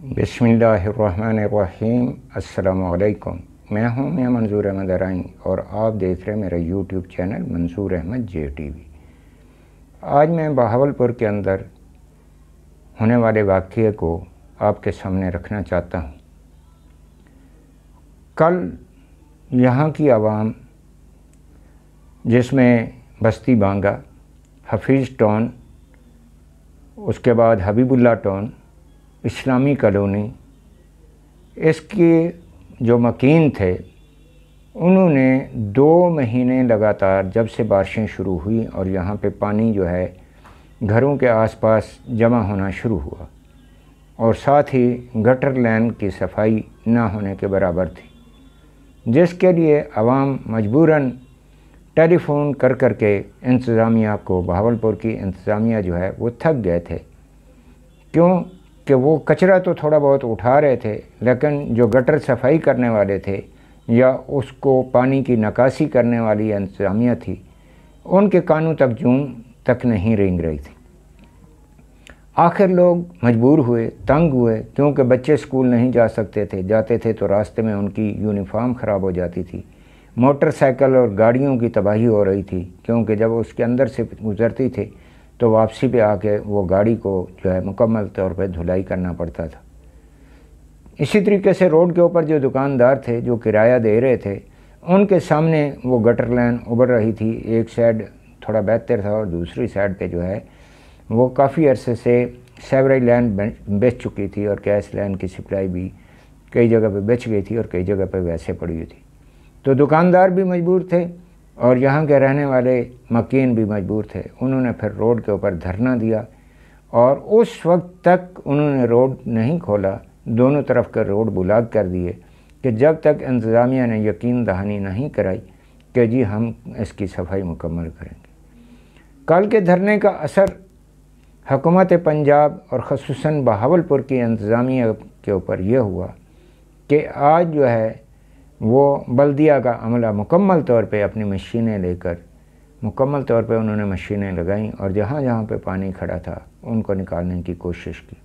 बिस्मिल्लाहिर्रहमानिर्रहीम। अस्सलामुअलैकुम। मैं हूं मियां मंजूर अहमद अराई और आप देख रहे हैं मेरा YouTube channel Mansoor Ahmed JTV। आज मैं बहावलपुर के अंदर होने वाले वाक़ये को आपके सामने रखना चाहता हूं। कल यहाँ की आवाम, जिसमें बस्ती बांगा, हफीज़ टाउन, उसके बाद हबीबुल्ला टाउन, इस्लामी कॉलोनी, इसके जो मकीन थे उन्होंने 2 महीने लगातार जब से बारिशें शुरू हुई और यहाँ पे पानी जो है घरों के आसपास जमा होना शुरू हुआ और साथ ही गटर लाइन की सफाई ना होने के बराबर थी, जिसके लिए आवाम मजबूरन टेलीफ़ोन कर कर के इंतज़ामिया को, बहावलपुर की इंतज़ामिया जो है वो थक गए थे। क्यों कि वो कचरा तो थोड़ा बहुत उठा रहे थे, लेकिन जो गटर सफाई करने वाले थे या उसको पानी की निकासी करने वाली इंतज़ामिया थी, उनके कानों तक जून तक नहीं रेंग रही थी। आखिर लोग मजबूर हुए, तंग हुए, क्योंकि बच्चे स्कूल नहीं जा सकते थे, जाते थे तो रास्ते में उनकी यूनिफॉर्म ख़राब हो जाती थी, मोटरसाइकिल और गाड़ियों की तबाही हो रही थी, क्योंकि जब उसके अंदर से गुज़रती थी तो वापसी पे आके वो गाड़ी को जो है मुकम्मल तौर पे धुलाई करना पड़ता था। इसी तरीके से रोड के ऊपर जो दुकानदार थे, जो किराया दे रहे थे, उनके सामने वो गटर लाइन उभर रही थी। एक साइड थोड़ा बेहतर था और दूसरी साइड पे जो है वो काफ़ी अरसे से सेवरेज लाइन बेच चुकी थी और गैस लाइन की सप्लाई भी कई जगह पे बेच गई थी और कई जगह पे वैसे पड़ी हुई थी। तो दुकानदार भी मजबूर थे और यहाँ के रहने वाले मकीन भी मजबूर थे। उन्होंने फिर रोड के ऊपर धरना दिया और उस वक्त तक उन्होंने रोड नहीं खोला, दोनों तरफ के रोड ब्लॉक कर दिए कि जब तक इंतज़ामिया ने यकीन दहानी नहीं कराई कि जी हम इसकी सफाई मुकम्मल करेंगे। कल के धरने का असर हुकूमत पंजाब और ख़ुसूसन बहावलपुर की इंतज़ामिया के ऊपर यह हुआ कि आज जो है वो बल्दिया का अमला मुकम्मल तौर पे अपनी मशीनें लेकर मुकम्मल तौर पे उन्होंने मशीनें लगाईं और जहाँ जहाँ पे पानी खड़ा था उनको निकालने की कोशिश की,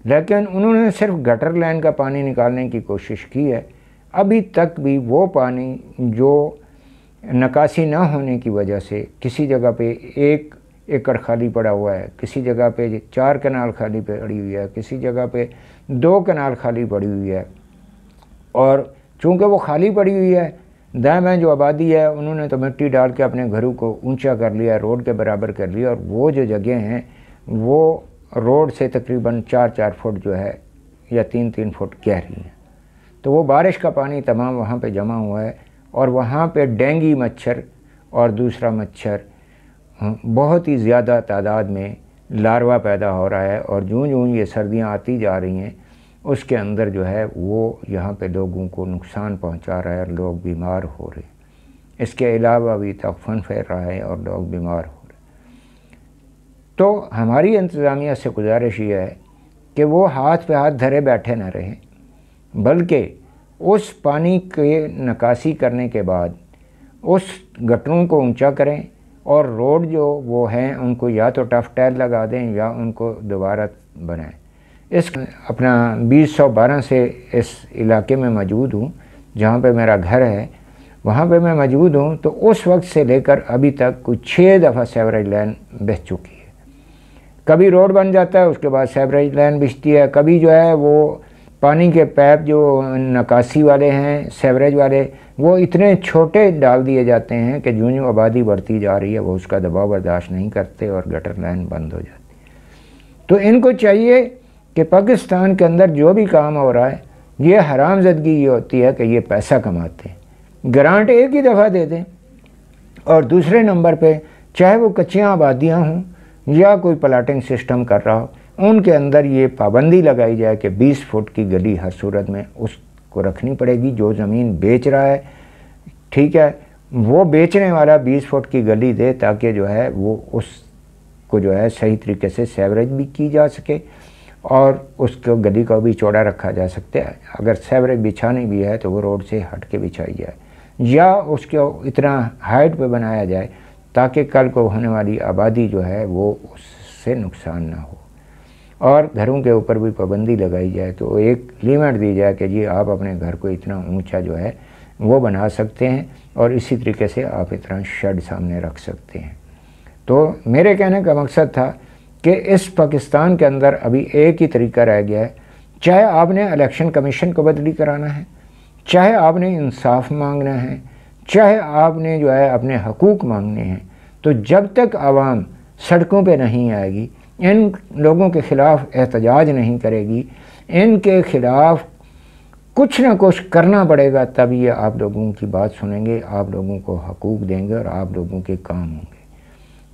लेकिन उन्होंने सिर्फ गटर लाइन का पानी निकालने की कोशिश की है। अभी तक भी वो पानी जो निकासी ना होने की वजह से किसी जगह पे 1 एकड़ खाली पड़ा हुआ है, किसी जगह पे 4 कनाल खाली पड़ी हुई है, किसी जगह पे 2 कनाल खाली पड़ी हुई है। और चूँकि वो खाली पड़ी हुई है, दाएं बाएं जो आबादी है उन्होंने तो मिट्टी डाल के अपने घरों को ऊंचा कर लिया, रोड के बराबर कर लिया, और वो जो जगह हैं वो रोड से तकरीबन 4-4 फुट जो है या 3-3 फुट गहरी है। तो वो बारिश का पानी तमाम वहाँ पे जमा हुआ है और वहाँ पे डेंगू मच्छर और दूसरा मच्छर बहुत ही ज़्यादा तादाद में लार्वा पैदा हो रहा है। और जूं ये सर्दियाँ आती जा रही हैं उसके अंदर जो है वो यहाँ पे लोगों को नुकसान पहुँचा रहा है और लोग बीमार हो रहे हैं। इसके अलावा भी तफ़न फैल रहा है और लोग बीमार हो रहे हैं। तो हमारी इंतज़ामिया से गुजारिश ये है कि वो हाथ पे हाथ धरे बैठे ना रहें, बल्कि उस पानी के निकासी करने के बाद उस गटरों को ऊंचा करें और रोड जो वो हैं उनको या तो टफ टाइल लगा दें या उनको दोबारा बनाएं। इस अपना 2012 से इस इलाके में मौजूद हूँ, जहाँ पे मेरा घर है वहाँ पे मैं मौजूद हूँ। तो उस वक्त से लेकर अभी तक कुछ 6 दफ़ा सेवरेज लाइन बिछ चुकी है। कभी रोड बन जाता है, उसके बाद सेवरेज लाइन बिछती है, कभी जो है वो पानी के पाइप जो निकासी वाले हैं, सेवरेज वाले, वो इतने छोटे डाल दिए जाते हैं कि जो जो आबादी बढ़ती जा रही है वो उसका दबाव बर्दाश्त नहीं करते और गटर लाइन बंद हो जाती। तो इनको चाहिए कि पाकिस्तान के अंदर जो भी काम हो रहा है ये हरामज़दगी ये होती है कि ये पैसा कमाते हैं, ग्रांट एक ही दफ़ा दे दें और दूसरे नंबर पे चाहे वो कच्चियाँ आबादियाँ हों या कोई प्लाटिंग सिस्टम कर रहा हो, उनके अंदर ये पाबंदी लगाई जाए कि 20 फुट की गली हर सूरत में उसको रखनी पड़ेगी। जो ज़मीन बेच रहा है, ठीक है, वो बेचने वाला 20 फुट की गली दे ताकि जो है वो उसको जो है सही तरीके से सेवरेज भी की जा सके और उसको गली को भी चौड़ा रखा जा सकता है। अगर सेवरेज बिछानी भी है तो वो रोड से हट के बिछाई जाए या उसको इतना हाइट पे बनाया जाए ताकि कल को होने वाली आबादी जो है वो उससे नुकसान ना हो। और घरों के ऊपर भी पाबंदी लगाई जाए, तो एक लिमिट दी जाए कि जी आप अपने घर को इतना ऊंचा जो है वो बना सकते हैं और इसी तरीके से आप इतना शेड सामने रख सकते हैं। तो मेरे कहने का मकसद था कि इस पाकिस्तान के अंदर अभी एक ही तरीका रह गया है, चाहे आपने इलेक्शन कमीशन को बदली कराना है, चाहे आपने इंसाफ मांगना है, चाहे आपने जो है अपने हकूक़ मांगने हैं, तो जब तक आवाम सड़कों पे नहीं आएगी, इन लोगों के ख़िलाफ़ एहतजाज नहीं करेगी, इनके ख़िलाफ़ कुछ ना कुछ करना पड़ेगा, तब ये आप लोगों की बात सुनेंगे, आप लोगों को हकूक़ देंगे और आप लोगों के काम होंगे।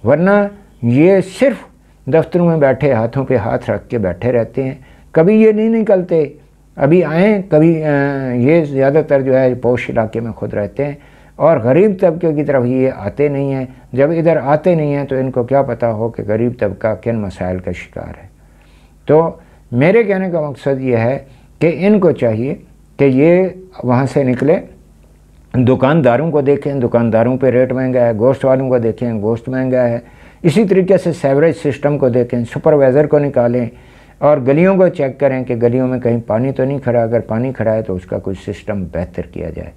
वरना ये सिर्फ दफ्तरों में बैठे हाथों पे हाथ रख के बैठे रहते हैं, कभी ये नहीं निकलते, अभी आएँ कभी ये ज़्यादातर जो है पौश इलाके में खुद रहते हैं और गरीब तबके की तरफ ये आते नहीं हैं। जब इधर आते नहीं हैं तो इनको क्या पता हो कि गरीब तबका किन मसाइल का शिकार है। तो मेरे कहने का मकसद ये है कि इनको चाहिए कि ये वहाँ से निकले, दुकानदारों को देखें, दुकानदारों पे रेट महंगा है, गोश्त वालों को देखें, गोश्त महंगा है, इसी तरीके से सेवरेज सिस्टम को देखें, सुपरवाइज़र को निकालें और गलियों को चेक करें कि गलियों में कहीं पानी तो नहीं खड़ा, अगर पानी खड़ा है तो उसका कोई सिस्टम बेहतर किया जाए,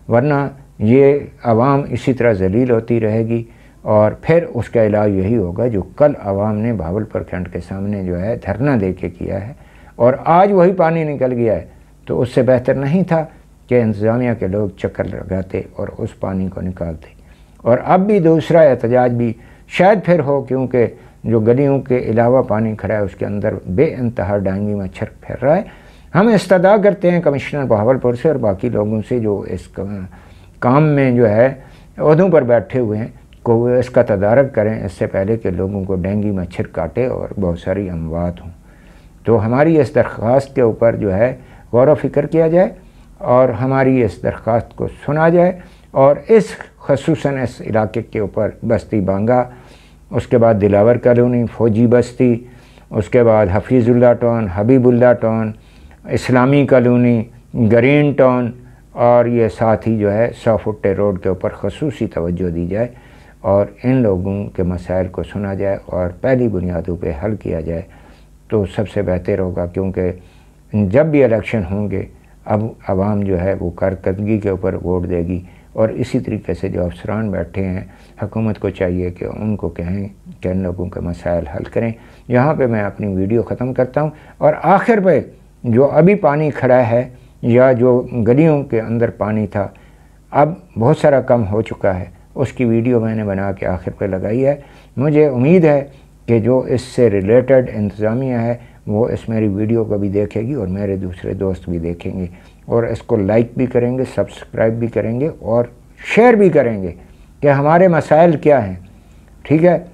वरना ये आवाम इसी तरह जलील होती रहेगी और फिर उसका इलाज यही होगा जो कल आवाम ने भावलपुर खंड के सामने जो है धरना दे के किया है और आज वही पानी निकल गया है। तो उससे बेहतर नहीं था कि इंतज़ामिया के लोग चक्कर लगाते और उस पानी को निकालते। और अब भी दूसरा एहतजाज भी शायद फिर हो, क्योंकि जो गलियों के अलावा पानी खड़ा है उसके अंदर बेइंतहा डेंगू मच्छर फैल रहा है। हम इस्तदा करते हैं कमिश्नर बहावलपुर से और बाकी लोगों से जो इस काम में जो है ओहदों पर बैठे हुए हैं को इसका तदारक करें, इससे पहले कि लोगों को डेंगू मच्छर काटे और बहुत सारी अमवात हों। तो हमारी इस दरख्वास्त के ऊपर जो है गौर व फिक्र किया जाए और हमारी इस दरख्वास्त को सुना जाए और इस खसूसन इस इलाके के ऊपर बस्ती बांगा, उसके बाद दिलावर कॉलोनी, फौजी बस्ती, उसके बाद हफीज़ुल्लाह टाउन, हबीबुल्लाह टाउन, इस्लामी कॉलोनी, ग्रीन टाउन और ये साथ ही जो है 100 फुटे रोड के ऊपर खसूसी तवज्जो दी जाए और इन लोगों के मसाइल को सुना जाए और पहली बुनियादों पे हल किया जाए तो सबसे बेहतर होगा। क्योंकि जब भी इलेक्शन होंगे अब आवाम जो है वो कारकर्दगी के ऊपर वोट देगी और इसी तरीके से जो अफसरान बैठे हैं हुकूमत को चाहिए कि उनको कहें कि इन लोगों के मसाइल हल करें। यहाँ पे मैं अपनी वीडियो ख़त्म करता हूँ और आखिर पे जो अभी पानी खड़ा है या जो गलियों के अंदर पानी था अब बहुत सारा कम हो चुका है, उसकी वीडियो मैंने बना के आखिर पे लगाई है। मुझे उम्मीद है कि जो इससे रिलेटेड इंतज़ामिया है वो इस मेरी वीडियो को भी देखेगी और मेरे दूसरे दोस्त भी देखेंगे और इसको लाइक भी करेंगे, सब्सक्राइब भी करेंगे और शेयर भी करेंगे कि हमारे मसाइल क्या हैं। ठीक है।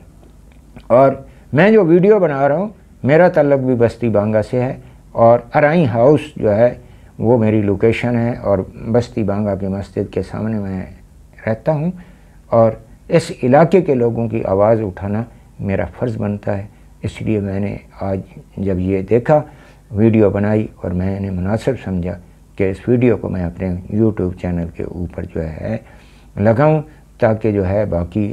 और मैं जो वीडियो बना रहा हूँ मेरा ताल्लुक भी बस्ती बांगा से है और अराई हाउस जो है वो मेरी लोकेशन है और बस्ती बांगा की मस्जिद के सामने मैं रहता हूँ और इस इलाके के लोगों की आवाज़ उठाना मेरा फ़र्ज़ बनता है। इसलिए मैंने आज जब ये देखा वीडियो बनाई और मैंने मुनासिब समझा कि इस वीडियो को मैं अपने YouTube चैनल के ऊपर जो है लगाऊं ताकि जो है बाकी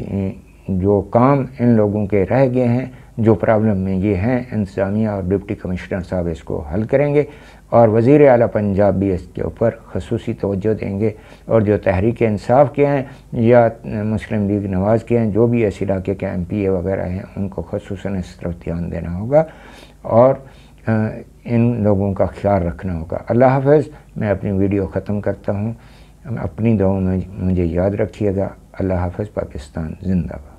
जो काम इन लोगों के रह गए हैं, जो प्रॉब्लम में ये हैं, इंतज़ामिया और डिप्टी कमिश्नर साहब इसको हल करेंगे और वज़ीर आला पंजाब भी इसके ऊपर ख़ुसूसी तवज्जो देंगे और जो तहरीक इंसाफ के हैं या मुस्लिम लीग नवाज़ के हैं, जो भी इस इलाके के MPA वगैरह हैं, उनको ख़ुसूसन इस तरफ ध्यान देना होगा और इन लोगों का ख्याल रखना होगा। अल्लाह हाफ़िज़। मैं अपनी वीडियो ख़त्म करता हूँ। अपनी दुआओं में मुझे याद रखिएगा। अल्लाह हाफ़िज़। पाकिस्तान जिंदाबाद।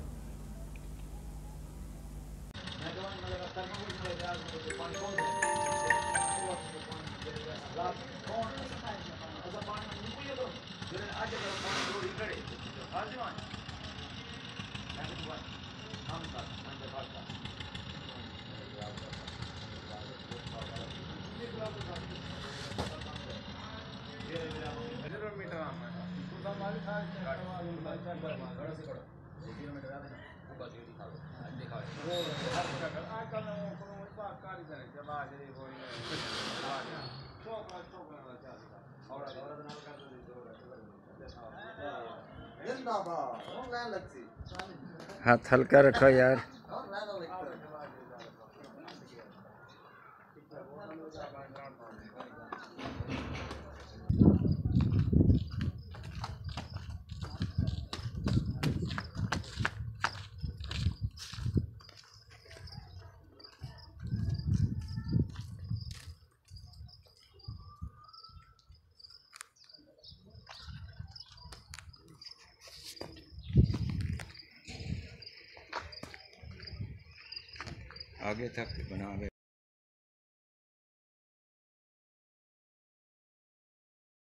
हाथ हल्का रखो यार। आगे तक बना गए।